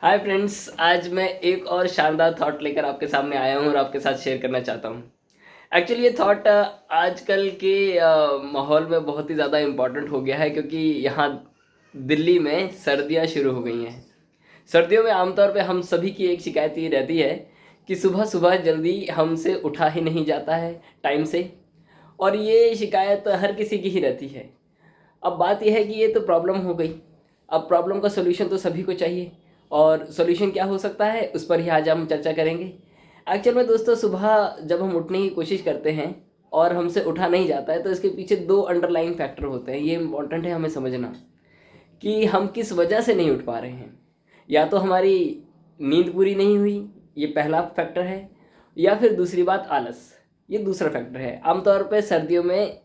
Hi friends, आज मैं एक और शानदार थॉट लेकर आपके सामने आया हूँ और आपके साथ शेयर करना चाहता हूँ। एक्चुअली ये थॉट आजकल के माहौल में बहुत ही ज़्यादा इम्पोर्टेंट हो गया है, क्योंकि यहाँ दिल्ली में सर्दियाँ शुरू हो गई हैं। सर्दियों में आमतौर पे हम सभी की एक शिकायत ये रहती है कि सुबह सुबह जल्दी हमसे उठा ही नहीं जाता है टाइम से, और ये शिकायत हर किसी की ही रहती है। अब बात यह है कि ये तो प्रॉब्लम हो गई। अब प्रॉब्लम का सोल्यूशन तो सभी को चाहिए, और सोल्यूशन क्या हो सकता है उस पर ही आज हम चर्चा करेंगे। एक्चुअल में दोस्तों, सुबह जब हम उठने की कोशिश करते हैं और हमसे उठा नहीं जाता है, तो इसके पीछे दो अंडरलाइन फैक्टर होते हैं। ये इम्पॉर्टेंट है हमें समझना कि हम किस वजह से नहीं उठ पा रहे हैं। या तो हमारी नींद पूरी नहीं हुई, ये पहला फैक्टर है, या फिर दूसरी बात आलस, ये दूसरा फैक्टर है। आमतौर पर सर्दियों में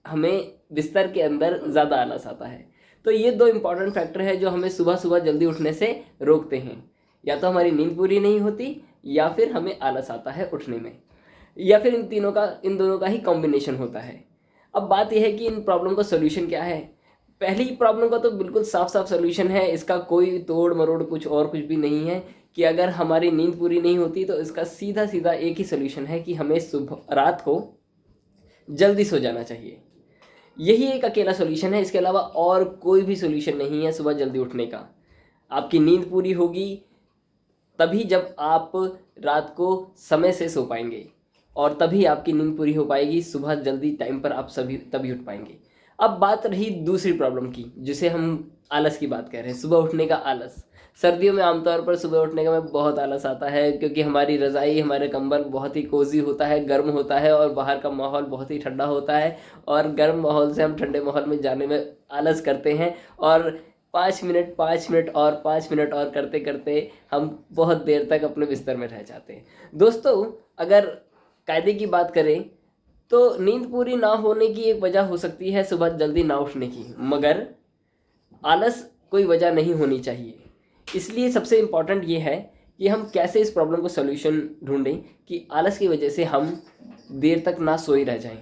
हमें बिस्तर के अंदर ज़्यादा आलस आता है। तो ये दो इम्पॉर्टेंट फैक्टर है जो हमें सुबह सुबह जल्दी उठने से रोकते हैं। या तो हमारी नींद पूरी नहीं होती, या फिर हमें आलस आता है उठने में, या फिर इन दोनों का ही कॉम्बिनेशन होता है। अब बात यह है कि इन प्रॉब्लम का सोल्यूशन क्या है। पहली प्रॉब्लम का तो बिल्कुल साफ साफ सोल्यूशन है, इसका कोई तोड़ मरोड़ कुछ भी नहीं है कि अगर हमारी नींद पूरी नहीं होती तो इसका सीधा सीधा एक ही सोल्यूशन है कि हमें सुबह रात को जल्दी सो जाना चाहिए। यही एक अकेला सोल्यूशन है, इसके अलावा और कोई भी सोल्यूशन नहीं है सुबह जल्दी उठने का। आपकी नींद पूरी होगी तभी जब आप रात को समय से सो पाएंगे, और तभी आपकी नींद पूरी हो पाएगी, सुबह जल्दी टाइम पर आप सभी तभी उठ पाएंगे। अब बात रही दूसरी प्रॉब्लम की, जिसे हम आलस की बात कर रहे हैं, सुबह उठने का आलस। सर्दियों में आमतौर पर सुबह उठने का में बहुत आलस आता है, क्योंकि हमारी रज़ाई, हमारे कंबल बहुत ही कोजी होता है, गर्म होता है, और बाहर का माहौल बहुत ही ठंडा होता है, और गर्म माहौल से हम ठंडे माहौल में जाने में आलस करते हैं, और 5 मिनट और करते करते हम बहुत देर तक अपने बिस्तर में रह जाते हैं। दोस्तों, अगर कायदे की बात करें तो नींद पूरी ना होने की एक वजह हो सकती है सुबह जल्दी ना उठने की, मगर आलस कोई वजह नहीं होनी चाहिए। इसलिए सबसे इम्पॉर्टेंट ये है कि हम कैसे इस प्रॉब्लम को सॉल्यूशन ढूंढें कि आलस की वजह से हम देर तक ना सोए रह जाएं।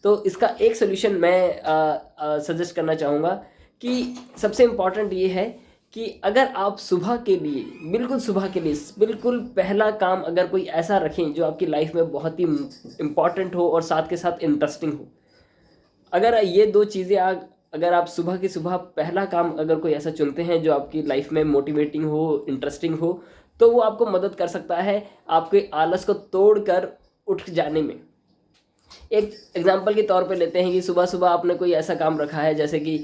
तो इसका एक सॉल्यूशन मैं सजेस्ट करना चाहूँगा कि सबसे इम्पॉर्टेंट ये है कि अगर आप सुबह के लिए बिल्कुल पहला काम अगर कोई ऐसा रखें जो आपकी लाइफ में बहुत ही इम्पॉर्टेंट हो और साथ के साथ इंटरेस्टिंग हो। अगर ये दो चीज़ें अगर आप सुबह की सुबह पहला काम अगर कोई ऐसा चुनते हैं जो आपकी लाइफ में मोटिवेटिंग हो, इंटरेस्टिंग हो, तो वो आपको मदद कर सकता है आपके आलस को तोड़कर उठ जाने में। एक एग्जांपल के तौर पे लेते हैं कि सुबह सुबह आपने कोई ऐसा काम रखा है, जैसे कि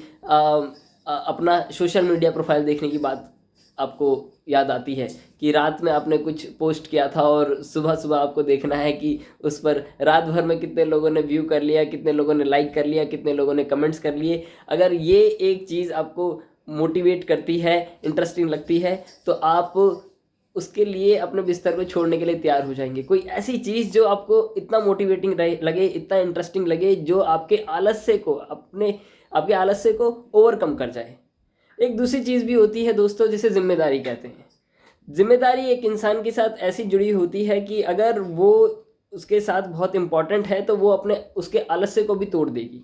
अपना सोशल मीडिया प्रोफाइल देखने की बात आपको याद आती है कि रात में आपने कुछ पोस्ट किया था, और सुबह सुबह आपको देखना है कि उस पर रात भर में कितने लोगों ने व्यू कर लिया, कितने लोगों ने लाइक कर लिया, कितने लोगों ने कमेंट्स कर लिए। अगर ये एक चीज़ आपको मोटिवेट करती है, इंटरेस्टिंग लगती है, तो आप उसके लिए अपने बिस्तर को छोड़ने के लिए तैयार हो जाएंगे। कोई ऐसी चीज़ जो आपको इतना मोटिवेटिंग लगे, इतना इंटरेस्टिंग लगे, जो आपके आपके आलस्य को ओवरकम कर जाए। एक दूसरी चीज़ भी होती है दोस्तों, जिसे जिम्मेदारी कहते हैं। जिम्मेदारी एक इंसान के साथ ऐसी जुड़ी होती है कि अगर वो उसके साथ बहुत इम्पॉर्टेंट है तो वो अपने उसके आलस्य को भी तोड़ देगी।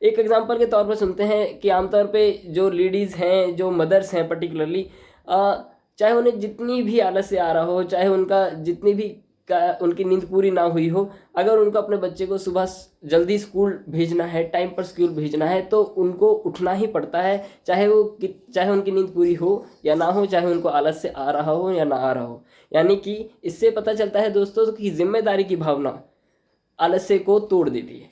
एक एग्जांपल के तौर पर सुनते हैं कि आमतौर पे जो लेडीज़ हैं, जो मदर्स हैं पर्टिकुलरली, चाहे उन्हें जितनी भी आलस्य आ रहा हो, चाहे उनका जितनी भी उनकी नींद पूरी ना हुई हो, अगर उनको अपने बच्चे को सुबह जल्दी स्कूल भेजना है, टाइम पर स्कूल भेजना है, तो उनको उठना ही पड़ता है, चाहे उनकी नींद पूरी हो या ना हो, चाहे उनको आलस्य आ रहा हो या ना आ रहा हो। यानी कि इससे पता चलता है दोस्तों कि जिम्मेदारी की भावना आलस्य को तोड़ देती है।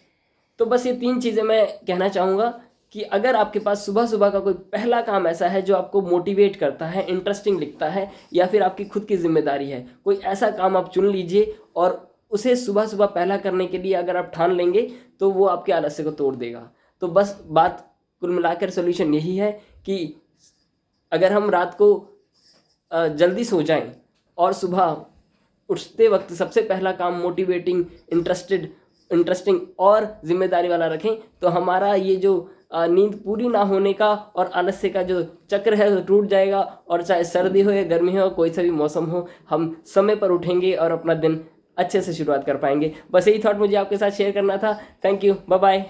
तो बस ये 3 चीज़ें मैं कहना चाहूँगा कि अगर आपके पास सुबह सुबह का कोई पहला काम ऐसा है जो आपको मोटिवेट करता है, इंटरेस्टिंग लिखता है, या फिर आपकी खुद की जिम्मेदारी है, कोई ऐसा काम आप चुन लीजिए, और उसे सुबह सुबह पहला करने के लिए अगर आप ठान लेंगे तो वो आपके आलस्य को तोड़ देगा। तो बस बात कुल मिलाकर सोल्यूशन यही है कि अगर हम रात को जल्दी सो जाएं और सुबह उठते वक्त सबसे पहला काम मोटिवेटिंग, इंटरेस्टिंग और जिम्मेदारी वाला रखें, तो हमारा ये जो नींद पूरी ना होने का और आलस्य का जो चक्र है वो टूट जाएगा, और चाहे सर्दी हो या गर्मी हो, कोई सा भी मौसम हो, हम समय पर उठेंगे और अपना दिन अच्छे से शुरुआत कर पाएंगे। बस यही थॉट मुझे आपके साथ शेयर करना था। Thank you, bye bye.